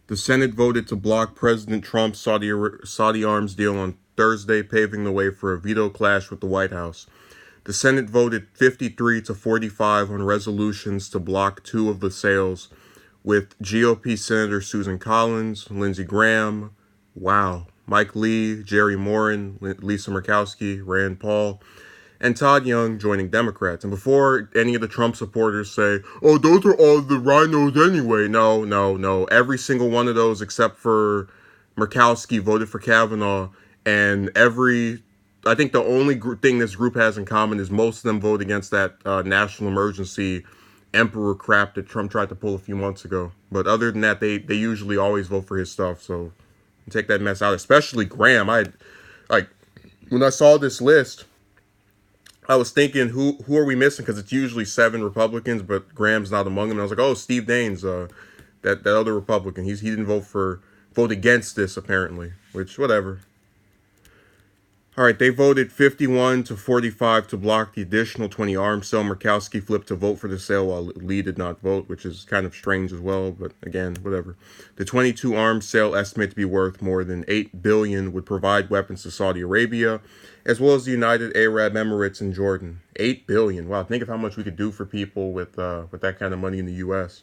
The Senate voted to block President Trump's Saudi arms deal on Thursday, paving the way for a veto clash with the White House. The Senate voted 53 to 45 on resolutions to block two of the sales, with GOP Senator Susan Collins, Lindsey Graham, Mike Lee, Jerry Moran, Lisa Murkowski, Rand Paul, and Todd Young joining Democrats. And before any of the Trump supporters say, oh, those are all the rhinos anyway. No, no, no. Every single one of those except for Murkowski voted for Kavanaugh. And I think the only thing this group has in common is most of them vote against that national emergency emperor crap that Trump tried to pull a few months ago. But other than that, they usually always vote for his stuff. So take that mess out, especially Graham. When I saw this list, I was thinking, who are we missing? Because it's usually 7 Republicans, but Graham's not among them. And I was like, oh, Steve Daines, that other Republican. He didn't vote against this apparently. Which, whatever. All right, they voted 51 to 45 to block the additional 20 arms sale. Murkowski flipped to vote for the sale while Lee did not vote, which is kind of strange as well. But again, whatever. The 22 arms sale, estimated to be worth more than $8 billion, would provide weapons to Saudi Arabia, as well as the United Arab Emirates and Jordan. $8 billion. Wow, think of how much we could do for people with that kind of money in the U.S.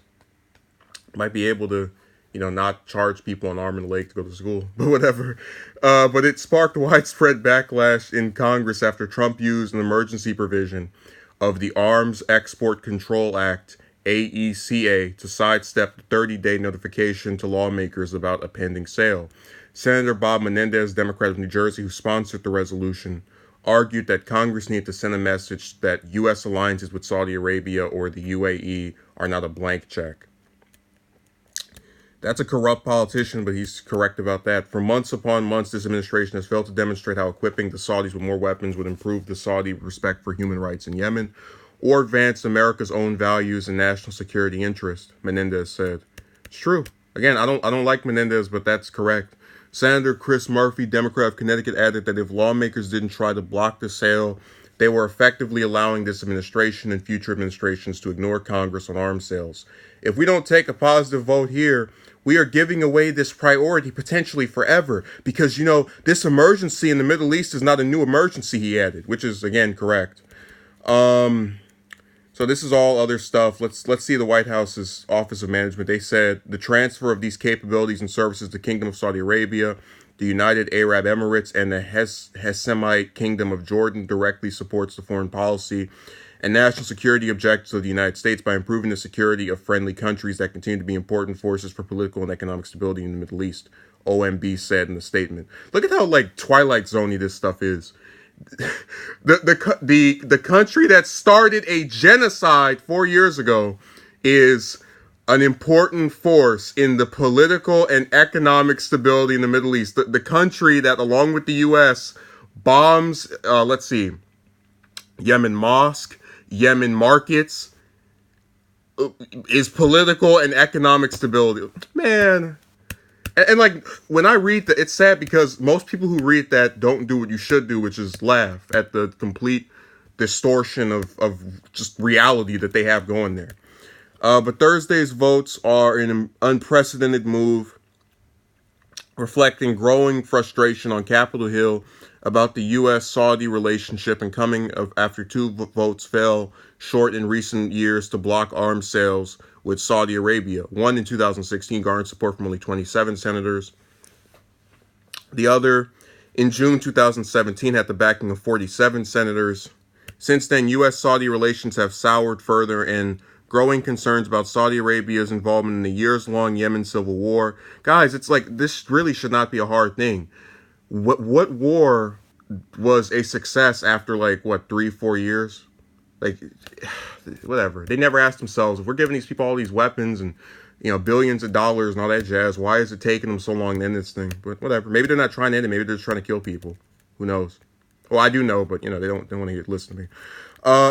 Might be able to, not charge people an arm and a leg to go to school, but whatever. But it sparked widespread backlash in Congress after Trump used an emergency provision of the Arms Export Control Act, AECA, to sidestep the 30-day notification to lawmakers about a pending sale. Senator Bob Menendez, Democrat of New Jersey, who sponsored the resolution, argued that Congress needed to send a message that U.S. alliances with Saudi Arabia or the UAE are not a blank check. That's a corrupt politician, but he's correct about that. For months upon months, this administration has failed to demonstrate how equipping the Saudis with more weapons would improve the Saudi respect for human rights in Yemen or advance America's own values and national security interests, Menendez said. It's true. Again, I don't like Menendez, but that's correct. Senator Chris Murphy, Democrat of Connecticut, added that if lawmakers didn't try to block the sale, they were effectively allowing this administration and future administrations to ignore Congress on arms sales. If we don't take a positive vote here, we are giving away this priority potentially forever because, this emergency in the Middle East is not a new emergency, he added, which is, again, correct. So this is all other stuff. Let's see the White House's Office of Management. They said the transfer of these capabilities and services to the Kingdom of Saudi Arabia, the United Arab Emirates, and the Hashemite Kingdom of Jordan directly supports the foreign policy and national security objectives of the United States by improving the security of friendly countries that continue to be important forces for political and economic stability in the Middle East, OMB said in the statement. Look at how Twilight Zone-y this stuff is. The country that started a genocide 4 years ago is an important force in the political and economic stability in the Middle East. The country that, along with the U.S., bombs, Yemen mosque, Yemen markets, is political and economic stability. Man. And when I read that, it's sad because most people who read that don't do what you should do, which is laugh at the complete distortion of just reality that they have going there. But Thursday's votes are an unprecedented move, reflecting growing frustration on Capitol Hill about the U.S.-Saudi relationship and coming after 2 votes fell short in recent years to block arms sales with Saudi Arabia. One in 2016 garnered support from only 27 senators. The other, in June 2017, had the backing of 47 senators. Since then, U.S.-Saudi relations have soured further, and growing concerns about Saudi Arabia's involvement in the years-long Yemen civil war. Guys, it's this really should not be a hard thing. What war was a success after 3-4 years? Whatever. They never asked themselves, if we're giving these people all these weapons and billions of dollars and all that jazz, why is it taking them so long to end this thing? But whatever. Maybe they're not trying to end it. Maybe they're just trying to kill people. Who knows? Well, I do know, but they don't want to listen to me.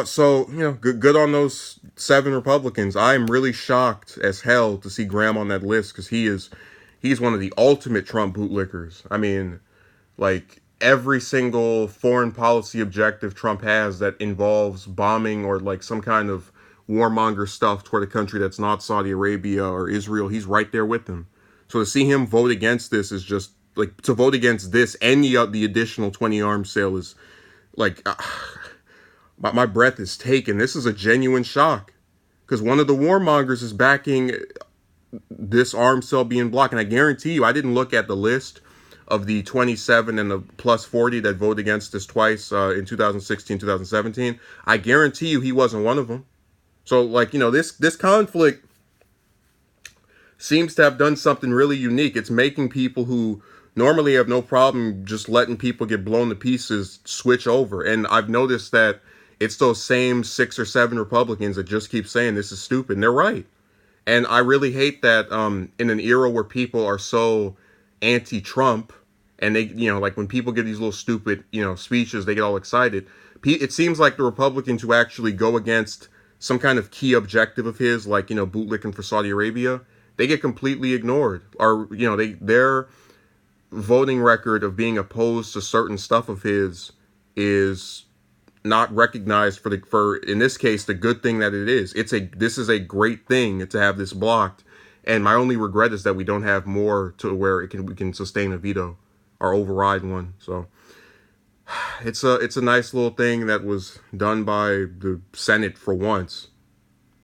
So good on those 7 Republicans. I am really shocked as hell to see Graham on that list because he's one of the ultimate Trump bootlickers. I mean, every single foreign policy objective Trump has that involves bombing or some kind of warmonger stuff toward a country that's not Saudi Arabia or Israel, he's right there with them. So to see him vote against this is just like, to vote against this and the additional 20 arms sale is like, my breath is taken. This is a genuine shock because one of the warmongers is backing this arms sale being blocked. And I guarantee you, I didn't look at the list of the 27 and the plus 40 that voted against this twice in 2016, 2017. I guarantee you he wasn't one of them. So, like, this conflict seems to have done something really unique. It's making people who normally have no problem just letting people get blown to pieces switch over. And I've noticed that it's those same 6 or 7 Republicans that just keep saying this is stupid. And they're right. And I really hate that in an era where people are so anti-Trump, and they, like when people give these little stupid, speeches, they get all excited. It seems like the Republicans who actually go against some kind of key objective of his, like, bootlicking for Saudi Arabia, they get completely ignored. Or, their voting record of being opposed to certain stuff of his is not recognized for in this case the good thing that it is. This is a great thing to have this blocked, and my only regret is that we don't have more to where we can sustain a veto or override one. So it's a nice little thing that was done by the Senate for once.